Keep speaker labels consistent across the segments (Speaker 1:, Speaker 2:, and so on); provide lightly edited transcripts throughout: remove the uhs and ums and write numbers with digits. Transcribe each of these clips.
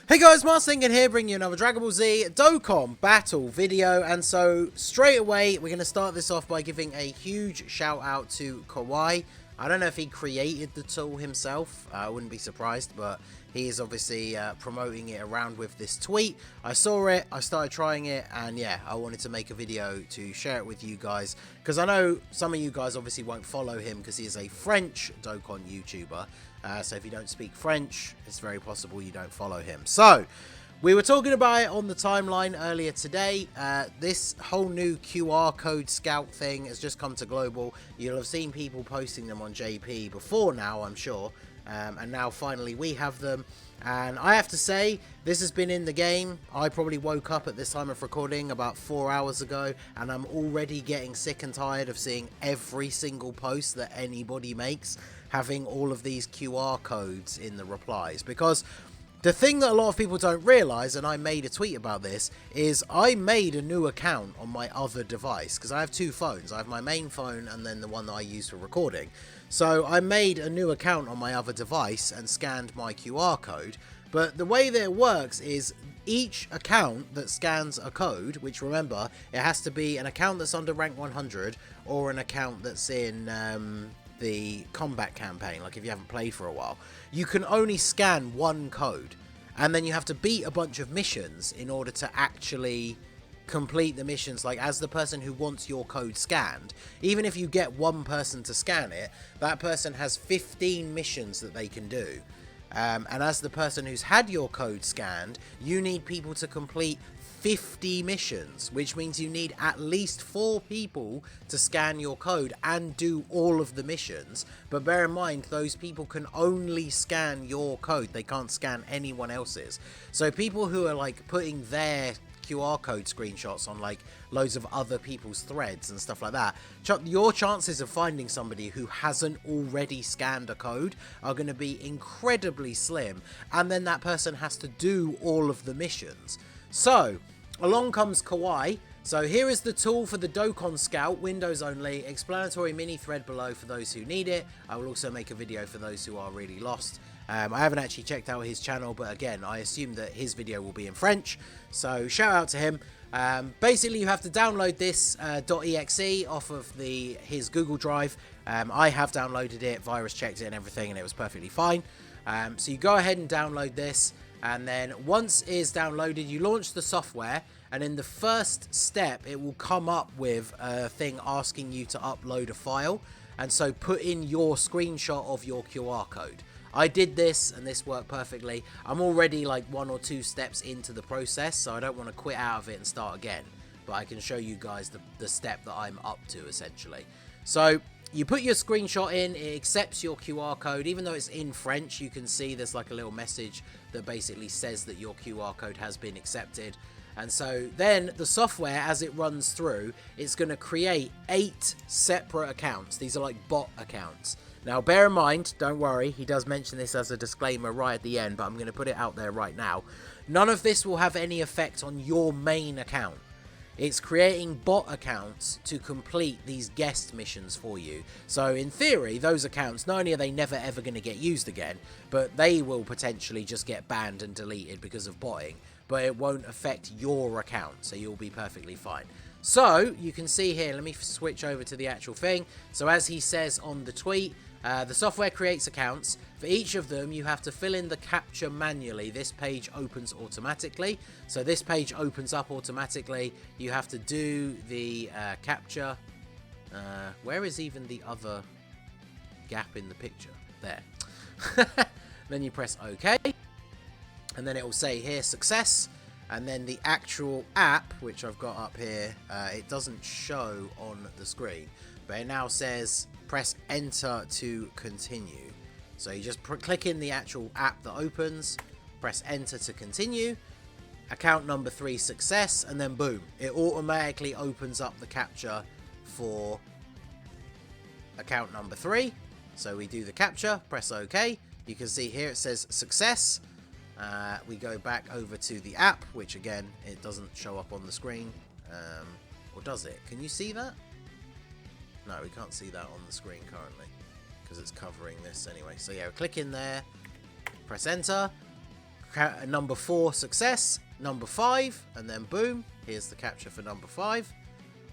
Speaker 1: Hey guys, Marsingin here, bringing you another Dragon Ball Z Dokkan battle video, and so straight away we're going to start this off by giving a huge shout out to Kawaii. I don't know if he created the tool himself, I wouldn't be surprised, but he is obviously promoting it around with this tweet. I saw it, I started trying it, and yeah, I wanted to make a video to share it with you guys, because I know some of you guys obviously won't follow him because he is a French Dokkan YouTuber. So if you don't speak French, it's very possible you don't follow him. So, we were talking about it on the timeline earlier today. This whole new QR code scout thing has just come to global. You'll have seen people posting them on JP before now, I'm sure. And now finally we have them. And I have to say, this has been in the game. I probably woke up at this time of recording about 4 hours ago, and I'm already getting sick and tired of seeing every single post that anybody makes having all of these QR codes in the replies. Because the thing that a lot of people don't realize, and I made a tweet about this, is I made a new account on my other device, because I have two phones. I have my main phone and then the one that I use for recording. So I made a new account on my other device and scanned my QR code. But the way that it works is each account that scans a code, which remember, it has to be an account that's under rank 100 or an account that's in the combat campaign, like if you haven't played for a while, you can only scan one code, and then you have to beat a bunch of missions in order to actually complete the missions. Like, as the person who wants your code scanned, even if you get one person to scan it, that person has 15 missions that they can do. And as the person who's had your code scanned, you need people to complete 50 missions, which means you need at least 4 people to scan your code and do all of the missions. But bear in mind, those people can only scan your code. They can't scan anyone else's. So people who are like putting their QR code screenshots on like loads of other people's threads and stuff like that, your chances of finding somebody who hasn't already scanned a code are going to be incredibly slim, and then that person has to do all of the missions. So along comes Kawaii. So here is the tool for the Dokkan Scout, Windows only, explanatory mini thread below for those who need it. I will also make a video for those who are really lost. I haven't actually checked out his channel, but again, I assume that his video will be in French, so shout out to him. Basically, you have to download this .exe off of his Google Drive. I have downloaded it, virus checked it and everything, and it was perfectly fine. So you go ahead and download this, and then once it is downloaded, you launch the software, and in the first step, it will come up with a thing asking you to upload a file, and so put in your screenshot of your QR code. I did this, and this worked perfectly. I'm already like 1 or 2 steps into the process, so I don't want to quit out of it and start again. But I can show you guys the step that I'm up to, essentially. So you put your screenshot in, it accepts your QR code. Even though it's in French, you can see there's like a little message that basically says that your QR code has been accepted. And so then the software, as it runs through, it's going to create 8 separate accounts. These are like bot accounts. Now, bear in mind, don't worry, he does mention this as a disclaimer right at the end, but I'm going to put it out there right now. None of this will have any effect on your main account. It's creating bot accounts to complete these guest missions for you. So, in theory, those accounts, not only are they never ever going to get used again, but they will potentially just get banned and deleted because of botting. But it won't affect your account, so you'll be perfectly fine. So, you can see here, let me switch over to the actual thing. So, as he says on the tweet, the software creates accounts. For each of them, you have to fill in the captcha manually. This page opens automatically. So this page opens up automatically. You have to do the captcha. Where is even the other gap in the picture? There. Then you press OK. And then it will say here, success. And then the actual app, which I've got up here, it doesn't show on the screen. But it now says press enter to continue. So you just click in the actual app that opens, press enter to continue, account number 3 success, and then boom, it automatically opens up the captcha for account number 3. So we do the captcha, press OK. You can see here it says success. We go back over to the app, which again, it doesn't show up on the screen. Or does it? Can you see that? No, we can't see that on the screen currently because it's covering this anyway. So yeah, click in there, press enter, number 4 success, number 5, and then boom, here's the capture for number 5.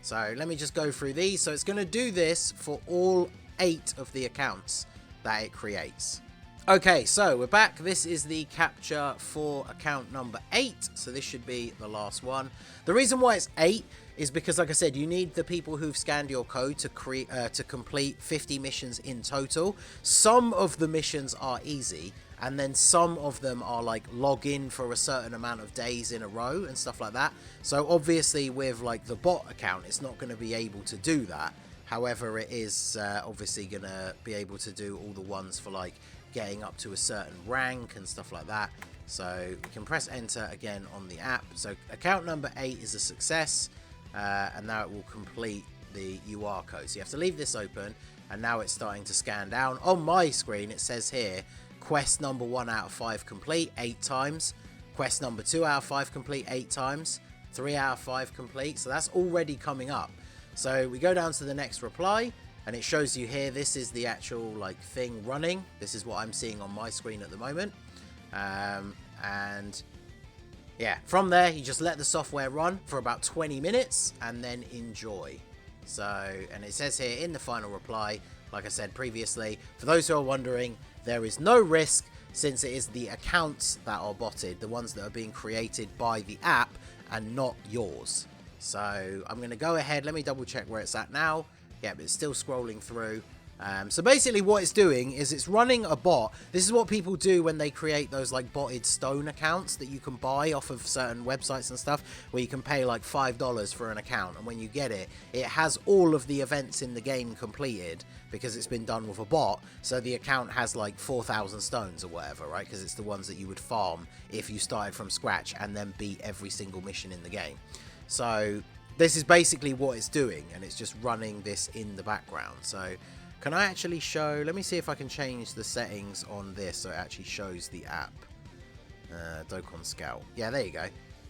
Speaker 1: So let me just go through these. So it's going to do this for all 8 of the accounts that it creates. Okay, so we're back. This is the capture for account number 8. So this should be the last one. The reason why it's 8 is because, like I said, you need the people who've scanned your code to complete 50 missions in total. Some of the missions are easy, and then some of them are like log in for a certain amount of days in a row and stuff like that. So obviously with like the bot account, it's not going to be able to do that. However, it is obviously going to be able to do all the ones for like getting up to a certain rank and stuff like that. So we can press enter again on the app. So account number 8 is a success, and now it will complete the UR code. So you have to leave this open, and now it's starting to scan down. On my screen it says here quest number 1 out of 5 complete 8 times, quest number 2 out of 5 complete 8 times, 3 out of 5 complete. So that's already coming up. So we go down to the next reply, and it shows you here, this is the actual like thing running. This is what I'm seeing on my screen at the moment. And yeah, from there you just let the software run for about 20 minutes and then enjoy. So, and it says here in the final reply, like I said previously, for those who are wondering, there is no risk since it is the accounts that are botted, the ones that are being created by the app and not yours. So I'm going to go ahead, let me double check where it's at now. Yeah, but it's still scrolling through. So basically what it's doing is it's running a bot. This is what people do when they create those like botted stone accounts that you can buy off of certain websites and stuff, where you can pay like $5 for an account, and when you get it, it has all of the events in the game completed because it's been done with a bot. So the account has like 4,000 stones or whatever, right? Because it's the ones that you would farm if you started from scratch and then beat every single mission in the game. So this is basically what it's doing, and it's just running this in the background. So can I actually show, let me see if I can change the settings on this so it actually shows the app. Dokkan Scout. Yeah, there you go.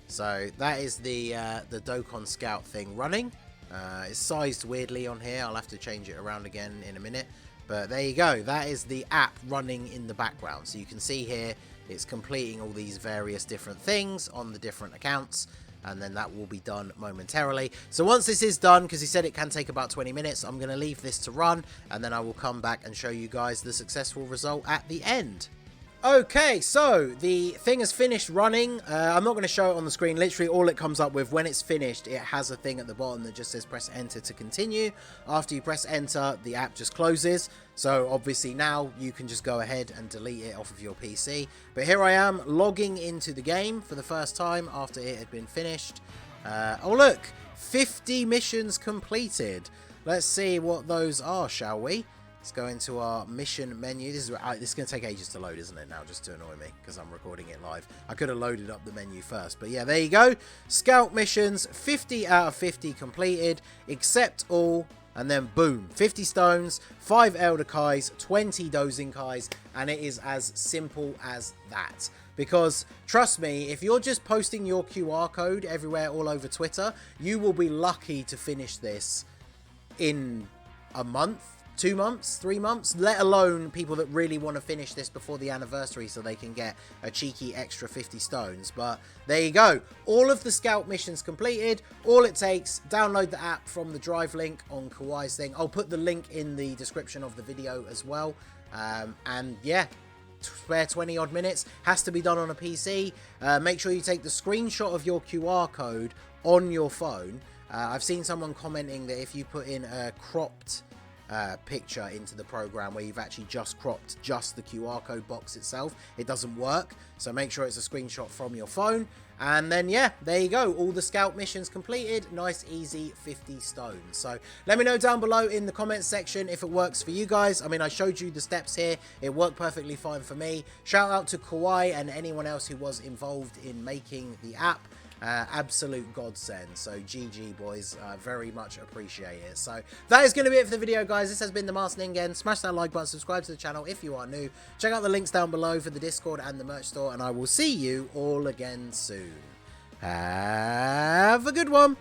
Speaker 1: So that is the Dokkan Scout thing running. It's sized weirdly on here. I'll have to change it around again in a minute. But there you go. That is the app running in the background. So you can see here it's completing all these various different things on the different accounts. And then that will be done momentarily. So once this is done, because he said it can take about 20 minutes, I'm going to leave this to run, and then I will come back and show you guys the successful result at the end. Okay, so the thing has finished running. I'm not going to show it on the screen. Literally all it comes up with when it's finished, it has a thing at the bottom that just says press enter to continue. After you press enter, the app just closes. So obviously now you can just go ahead and delete it off of your PC. But here I am logging into the game for the first time after it had been finished. Oh look, 50 missions completed. Let's see what those are, shall we? Let's go into our mission menu. This is going to take ages to load, isn't it, now, just to annoy me, because I'm recording it live. I could have loaded up the menu first, but yeah, there you go. Scout missions, 50 out of 50 completed, accept all, and then boom, 50 stones, 5 Elder Kais, 20 Dozing Kais, and it is as simple as that. Because, trust me, if you're just posting your QR code everywhere all over Twitter, you will be lucky to finish this in a month, 2 months, 3 months, let alone people that really want to finish this before the anniversary so they can get a cheeky extra 50 stones. But there you go. All of the scout missions completed. All it takes, download the app from the drive link on Kawai's thing. I'll put the link in the description of the video as well. And yeah, spare 20 odd minutes. Has to be done on a PC. Make sure you take the screenshot of your QR code on your phone. I've seen someone commenting that if you put in a cropped picture into the program where you've actually just cropped just the QR code box itself, it doesn't work. So make sure it's a screenshot from your phone. And then yeah, there you go, all the scout missions completed. Nice easy 50 stones. So let me know down below in the comments section if it works for you guys. I mean, I showed you the steps here, it worked perfectly fine for me. Shout out to Kawai and anyone else who was involved in making the app. Absolute godsend. So GG boys, very much appreciate it. So that is going to be it for the video, guys. This has been the Master Ningen. Smash that like button, subscribe to the channel if you are new, check out the links down below for the Discord and the merch store, and I will see you all again soon. Have a good one.